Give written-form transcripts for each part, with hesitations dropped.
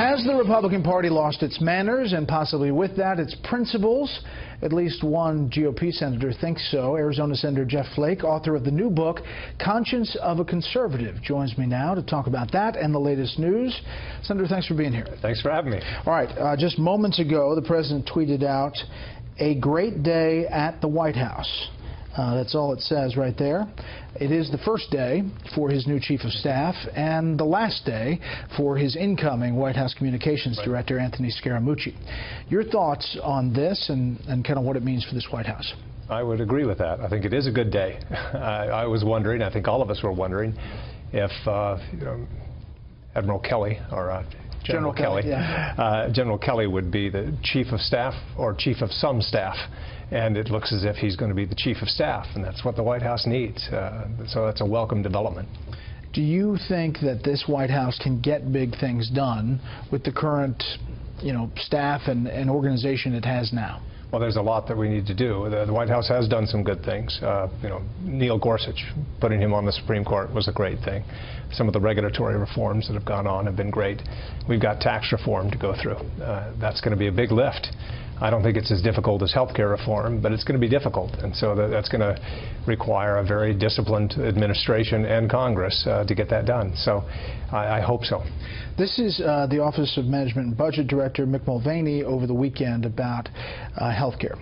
Has the Republican Party lost its manners and possibly with that its principles? At least one GOP senator thinks so. Arizona Senator Sen Flake, author of the new book, Conscience of a Conservative, joins me now to talk about that and the latest news. Senator, thanks for being here. Thanks for having me. All right, just moments ago, the president tweeted out, "A great day at the White House." That's all it says right there. It is the first day for his new chief of staff and the last day for his incoming White House Communications Director, Anthony Scaramucci. Your thoughts on this and kind of what it means for this White House? I would agree with that. I think it is a good day. I was wondering, I think all of us were wondering, if Admiral Kelly or General Kelly, General Kelly would be the chief of staff or chief of some staff. And it looks as if he's going to be the chief of staff, and that's what the White House needs. So that's a welcome development. Do you think that this White House can get big things done with the current, staff and organization it has now? Well, there's a lot that we need to do. The White House has done some good things. Neil Gorsuch, putting him on the Supreme Court was a great thing. Some of the regulatory reforms that have gone on have been great. We've got tax reform to go through. That's going to be a big lift. I don't think it's as difficult as health care reform, but it's going to be difficult, and so that's going to require a very disciplined administration and Congress to get that done. So I hope so. This is the Office of Management and Budget Director Mick Mulvaney over the weekend about health care.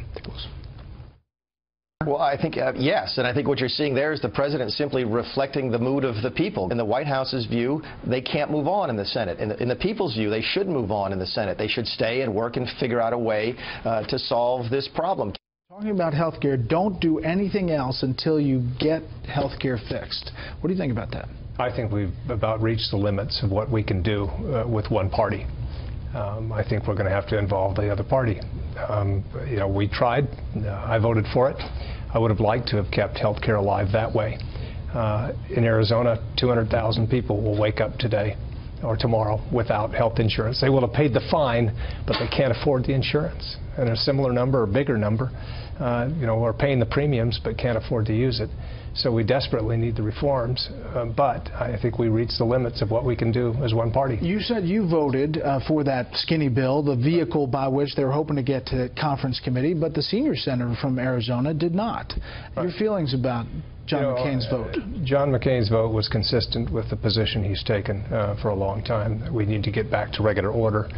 Well, I think, yes, and I think what you're seeing there is the president simply reflecting the mood of the people. In the White House's view, they can't move on in the Senate. In the people's view, they should move on in the Senate. They should stay and work and figure out a way to solve this problem. Talking about health care, don't do anything else until you get health care fixed. What do you think about that? I think we've about reached the limits of what we can do with one party. I think we're going to have to involve the other party. We tried. I voted for it. I would have liked to have kept health care alive that way. In Arizona, 200,000 people will wake up today or tomorrow without health insurance. They will have paid the fine, but they can't afford the insurance. And a similar number or bigger number, are paying the premiums but can't afford to use it. So we desperately need the reforms, but I think we reached the limits of what we can do as one party. You said you voted for that skinny bill, the vehicle by which they were hoping to get to conference committee, but the senior senator from Arizona did not. Right. Your feelings about John McCain's vote? John McCain's vote was consistent with the position he's taken for a long time, that we need to get back to regular order,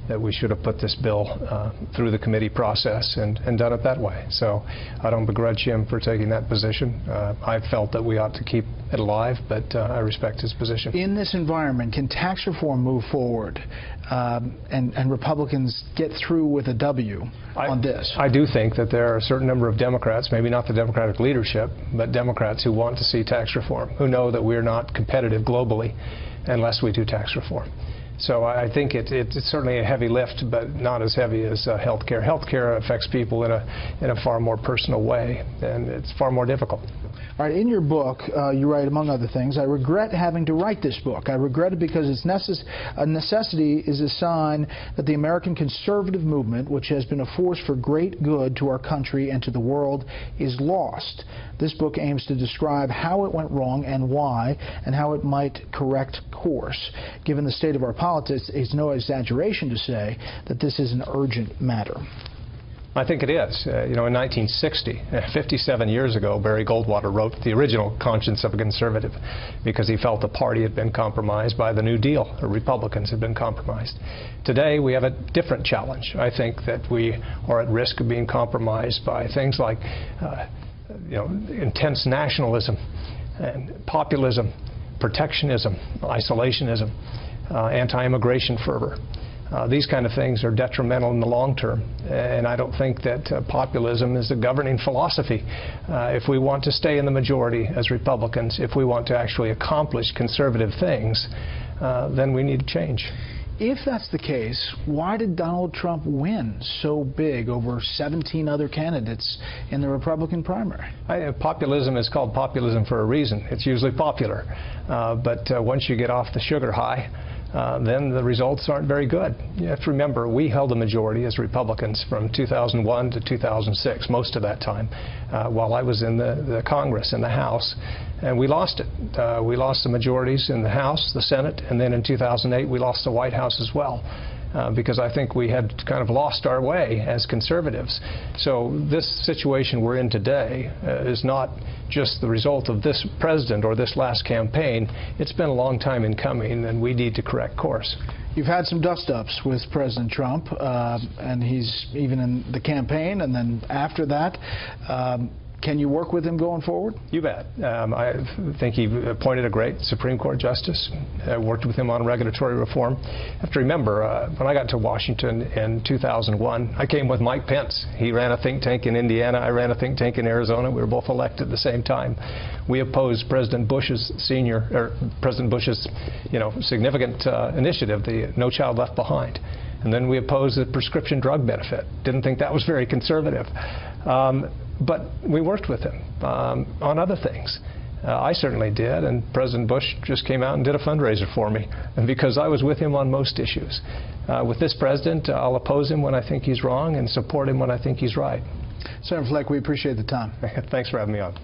that we should have put this bill through the committee process and done it that way. So I don't begrudge him for taking that position. I felt that we ought to keep it alive, but I respect his position. In this environment, can tax reform move forward and Republicans get through with a W on this? I do think that there are a certain number of Democrats, maybe not the Democratic leadership, but Democrats who want to see tax reform, who know that we're not competitive globally unless we do tax reform. So I think it's certainly a heavy lift, but not as heavy as health care. Health care affects people in a far more personal way, and it's far more difficult. All right, in your book, you write, among other things, "I regret having to write this book. I regret it because its a necessity is a sign that the American conservative movement, which has been a force for great good to our country and to the world, is lost. This book aims to describe how it went wrong and why, and how it might correct course. Given the state of our politics, it's no exaggeration to say that this is an urgent matter." I think it is. In 1960, 57 years ago, Barry Goldwater wrote the original Conscience of a Conservative because he felt the party had been compromised by the New Deal. The Republicans had been compromised. Today, we have a different challenge. I think that we are at risk of being compromised by things like intense nationalism and populism, protectionism, isolationism, anti-immigration fervor. These kind of things are detrimental in the long term, and I don't think that populism is the governing philosophy. If we want to stay in the majority as Republicans, if we want to actually accomplish conservative things, then we need to change. If that's the case, why did Donald Trump win so big over 17 other candidates in the Republican primary? Populism is called populism for a reason. It's usually popular. But once you get off the sugar high, then the results aren't very good. You have to remember, we held a majority as Republicans from 2001 to 2006, most of that time, while I was in the Congress, in the House, and we lost it. We lost the majorities in the House, the Senate, and then in 2008 we lost the White House as well. Because I think we had kind of lost our way as conservatives. So this situation we're in today is not just the result of this president or this last campaign. It's been a long time in coming, and we need to correct course. You've had some dust-ups with President Trump, and he's even in the campaign and then after that. Can you work with him going forward? You bet. I think he appointed a great Supreme Court justice. I worked with him on regulatory reform. You have to remember, when I got to Washington in 2001, I came with Mike Pence. He ran a think tank in Indiana. I ran a think tank in Arizona. We were both elected at the same time. We opposed President Bush's significant initiative, the No Child Left Behind. And then we opposed the prescription drug benefit. Didn't think that was very conservative. But we worked with him on other things. I certainly did, and President Bush just came out and did a fundraiser for me, and because I was with him on most issues. With this president, I'll oppose him when I think he's wrong and support him when I think he's right. Sen Flake, we appreciate the time. Thanks for having me on.